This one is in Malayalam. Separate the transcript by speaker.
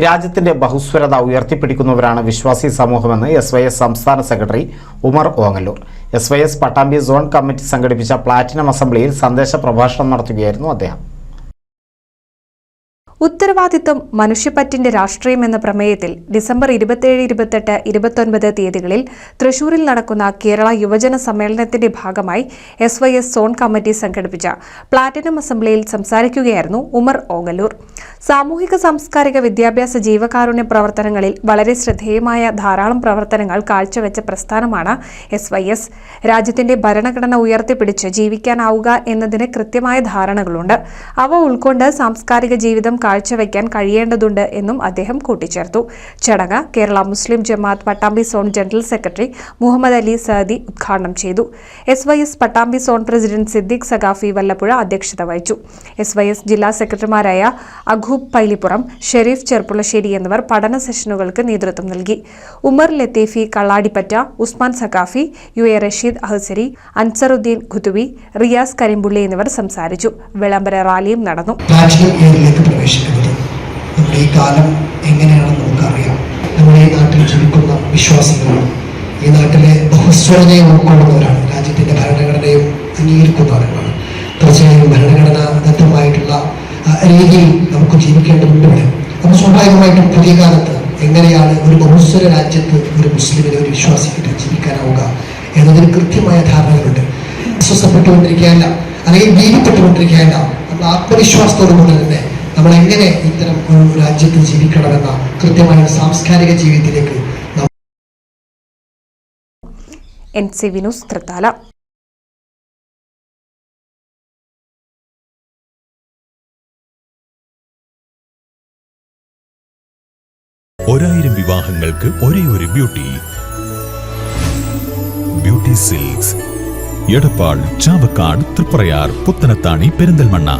Speaker 1: രാജ്യത്തിന്റെ ബഹുസ്വരത ഉയർത്തിപ്പിടിക്കുന്നവരാണ് വിശ്വാസി സമൂഹമെന്ന് SYS സംസ്ഥാന secretary Umar Ongallur. SYS Pattambi zone committee സംഘടിപ്പിച്ച പ്ലാറ്റിനം അസംബ്ലിയിൽ സന്ദേശ പ്രഭാഷണം നടത്തുകയായിരുന്നു അദ്ദേഹം.
Speaker 2: ഉത്തരവാദിത്വം മനുഷ്യപ്പറ്റിന്റെ രാഷ്ട്രീയം എന്ന പ്രമേയത്തിൽ ഡിസംബർ 27, 28, 29 തീയതികളിൽ തൃശൂരിൽ നടക്കുന്ന കേരള യുവജന സമ്മേളനത്തിന്റെ ഭാഗമായി SYS സോൺ കമ്മിറ്റി സംഘടിപ്പിച്ച പ്ലാറ്റിനം അസംബ്ലിയിൽ സംസാരിക്കുകയായിരുന്നു ഉമർ ഓങ്ങല്ലൂർ. സാമൂഹിക സാംസ്കാരിക വിദ്യാഭ്യാസ ജീവകാരുണ്യ പ്രവർത്തനങ്ങളിൽ വളരെ ശ്രദ്ധേയമായ ധാരാളം പ്രവർത്തനങ്ങൾ കാഴ്ചവെച്ച പ്രസ്ഥാനമാണ് SYS. രാജ്യത്തിന്റെ ഭരണഘടന ഉയർത്തിപ്പിടിച്ച് ജീവിക്കാനാവുക എന്നതിന് കൃത്യമായ ധാരണകളുണ്ട്. അവ ഉൾക്കൊണ്ട് സാംസ്കാരിക ജീവിതം കാഴ്ചവെക്കാൻ കഴിയേണ്ടതുണ്ട് എന്നും അദ്ദേഹം കൂട്ടിച്ചേർത്തു. ചടങ്ങ് Kerala Muslim Jamaat Pattambi zone general secretary Muhammad Ali Saadi ഉദ്ഘാടനം ചെയ്തു. SYS Pattambi zone president Siddique Saqafi Vallapuzha അധ്യക്ഷത വഹിച്ചു. SYS ജില്ലാ സെക്രട്ടറിമാരായ അഖൂബ് പൈലിപ്പുറം, ഷെരീഫ് ചെർപ്പുളശ്ശേരി എന്നിവർ പഠന സെഷനുകൾക്ക് നേതൃത്വം നൽകി. ഉമർ ലത്തീഫി കള്ളാടിപ്പറ്റ, ഉസ്മാൻ സഖാഫി, UA റഷീദ് അഹ്സരി, അൻസറുദ്ദീൻ ഖുതുവി, റിയാസ് കരിമ്പുള്ളി എന്നിവർ സംസാരിച്ചു. വിളംബര റാലിയും നടന്നു.
Speaker 3: നമ്മുടെ ഈ കാലം എങ്ങനെയാണെന്ന് നമുക്കറിയാം. നമ്മുടെ ഈ നാട്ടിൽ ജീവിക്കുന്ന വിശ്വാസികളാണ്, ഈ നാട്ടിലെ ബഹുസ്വരതയെ ഉൾക്കൊള്ളുന്നവരാണ്, രാജ്യത്തിന്റെ ഭരണഘടനയും അംഗീകരിക്കുന്ന ആളുകളാണ്. തീർച്ചയായും ഭരണഘടനാബദ്ധമായിട്ടുള്ള രീതിയിൽ നമുക്ക് ജീവിക്കേണ്ടതുണ്ട്. ഇവിടെ നമ്മൾ സ്വാഭാവികമായിട്ടും പുതിയ കാലത്ത് എങ്ങനെയാണ് ഒരു ബഹുസ്വര രാജ്യത്ത് ഒരു മുസ്ലിമിനെ, ഒരു വിശ്വാസിക്ക് ജീവിക്കാനാവുക എന്നതിന് കൃത്യമായ ധാരണകളുണ്ട്. വിശ്വസപ്പെട്ടുകൊണ്ടിരിക്കുകയല്ല, അല്ലെങ്കിൽ ഭീതിപ്പെട്ടുകൊണ്ടിരിക്കുകയല്ല. നമ്മൾ ആത്മവിശ്വാസത്തോടുകൂടി തന്നെ നമ്മൾ എങ്ങനെ ഇത്തരം ഒരു രാജ്യത്ത് ജീവിക്കണമെന്ന കൃത്യമായ സാംസ്കാരിക ജീവിതത്തിലേക്ക്
Speaker 2: NCV ന്യൂസ് തൃത്താല.
Speaker 4: ഒരായിരം വിവാഹങ്ങൾക്ക് ഒരേ ഒരു ബ്യൂട്ടി സിൽക്സ്, എടപ്പാൾ, ചാവക്കാട്, തൃപ്രയാർ, പുത്തനത്താണി, പെരിന്തൽമണ്ണ.